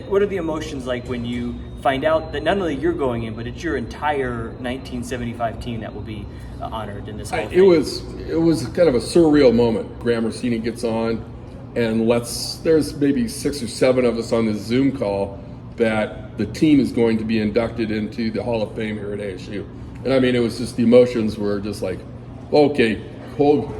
what are the emotions like when you find out that not only you're going in, but it's your entire 1975 team that will be honored in this Hall of Fame? It was kind of a surreal moment. Graham Rossini gets on, and there's maybe 6 or 7 of us on this Zoom call that the team is going to be inducted into the Hall of Fame here at ASU. And I mean, it was just, the emotions were just like, okay,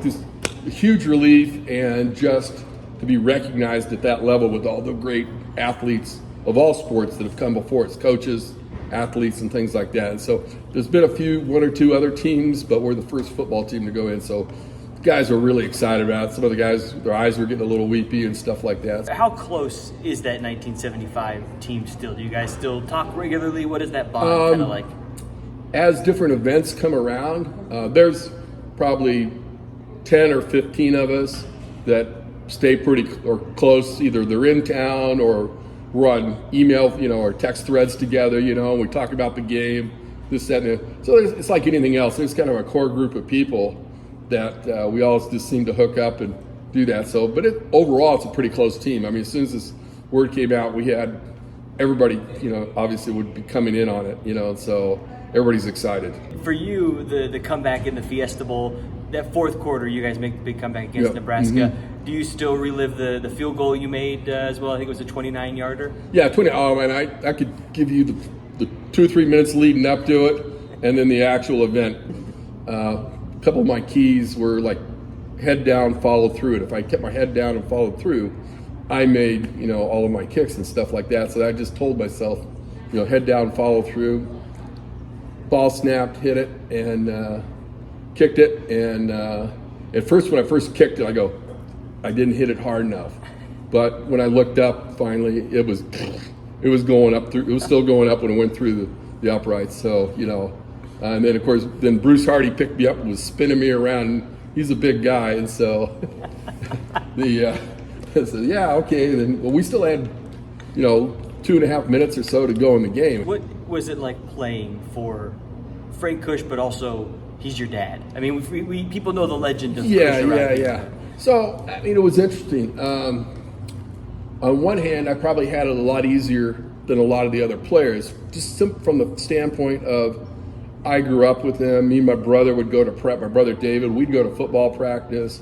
just huge relief, and just to be recognized at that level with all the great athletes of all sports that have come before us, coaches, athletes, and things like that. And so there's been one or two other teams, but we're the first football team to go in. So guys were really excited about it. Some of the guys, their eyes were getting a little weepy and stuff like that. How close is that 1975 team still? Do you guys still talk regularly? What is that bond kind of like? As different events come around, there's probably 10 or 15 of us that stay pretty or close. Either they're in town or we're on email, or text threads together, and we talk about the game, this, that, and that. So it's like anything else. There's kind of a core group of people that we all just seem to hook up and do that. So, but overall, it's a pretty close team. I mean, as soon as this word came out, we had everybody, obviously would be coming in on it, and so everybody's excited. For you, the comeback in the Fiesta Bowl, that fourth quarter, you guys make the big comeback against Nebraska. Mm-hmm. Do you still relive the field goal you made as well? I think it was a 29-yarder. Yeah, 20. Oh man, I could give you the 2 or 3 minutes leading up to it, and then the actual event. A couple of my keys were like head down, follow through. And if I kept my head down and followed through, I made all of my kicks and stuff like that. So I just told myself, head down, follow through. Ball snapped, hit it, and kicked it. And at first, when I first kicked it, I didn't hit it hard enough. But when I looked up, finally, it was going up through. It was still going up when it went through the uprights. So and then of course, Bruce Hardy picked me up and was spinning me around. He's a big guy, and so I said, yeah, okay. Then we still had 2.5 minutes or so to go in the game. What was it like playing for Frank Kush, but also he's your dad? I mean, we people know the legend of Kush around here. So, I mean, it was interesting. On one hand, I probably had it a lot easier than a lot of the other players, just from the standpoint of I grew up with him. Me and my brother would go to prep. My brother David, we'd go to football practice.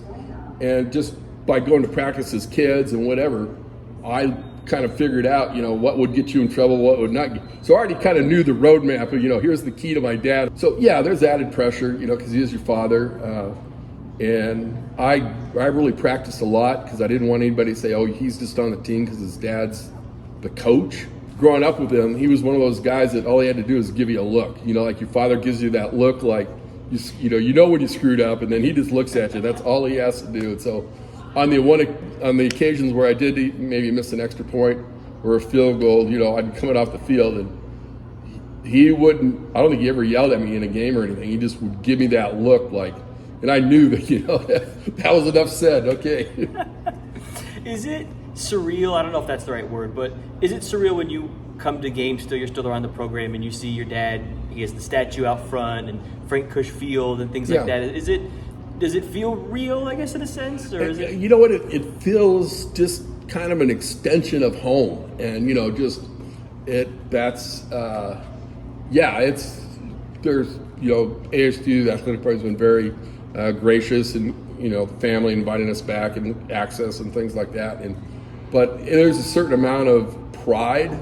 And just by going to practice as kids and whatever, I kind of figured out, what would get you in trouble, what would not. So I already kind of knew the roadmap of, here's the key to my dad. So, yeah, there's added pressure, because he is your father. And I really practiced a lot because I didn't want anybody to say, oh, he's just on the team because his dad's the coach. Growing up with him, he was one of those guys that all he had to do is give you a look. Like your father gives you that look, like, you know when you screwed up, and then he just looks at you. That's all he has to do. And so on the occasions where I did maybe miss an extra point or a field goal, I'd come off the field, and he wouldn't, I don't think he ever yelled at me in a game or anything. He just would give me that look, like, and I knew that, that was enough said, okay. Is it surreal? I don't know if that's the right word, but is it surreal when you come to games you're still around the program, and you see your dad, he has the statue out front, and Frank Kush Field and things like that? Does it feel real, I guess, in a sense? Or is it? You know what? It feels just kind of an extension of home. And, there's, ASU, the athletic department, has been very gracious, and, family inviting us back and access and things like that. But there's a certain amount of pride,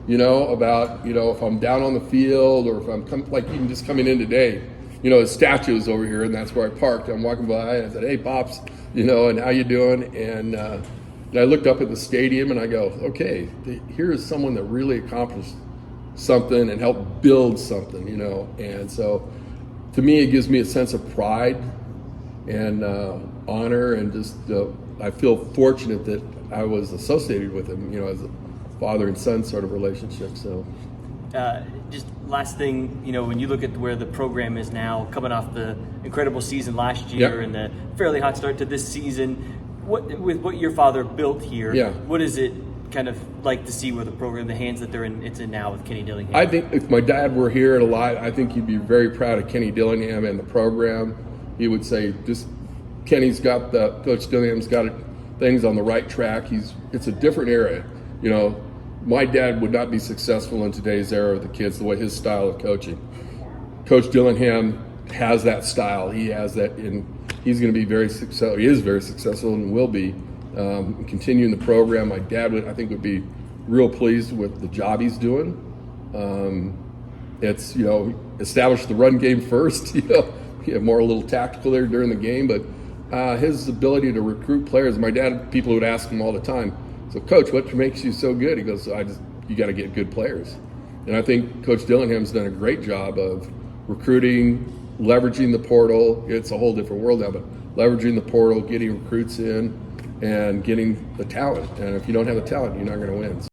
about, if I'm down on the field, or if I'm even just coming in today, the statue is over here, and that's where I parked. I'm walking by, and I said, hey, Pops, and how you doing? And I looked up at the stadium, and I go, okay, here is someone that really accomplished something and helped build something, And so to me, it gives me a sense of pride and honor, and just I feel fortunate that I was associated with him, as a father and son sort of relationship. So just last thing, when you look at where the program is now, coming off the incredible season last year and the fairly hot start to this season, with what your father built here, what is it kind of like to see where the program, the hands that it's in now with Kenny Dillingham? I think if my dad were here and alive, I think he'd be very proud of Kenny Dillingham and the program. He would say, Coach Dillingham's got things on the right track. It's a different era, my dad would not be successful in today's era with the kids the way his style of coaching. Coach Dillingham has that style. He has that, and he's going to be very successful. He is very successful and will be continuing the program. My dad would be real pleased with the job he's doing. It's establish the run game first. More a little tactical there during the game, but his ability to recruit players. My dad, people would ask him all the time, so Coach, what makes you so good? He goes, you got to get good players. And I think Coach Dillingham's done a great job of recruiting, leveraging the portal. It's a whole different world now, but leveraging the portal, getting recruits in, and getting the talent. And if you don't have the talent, you're not going to win.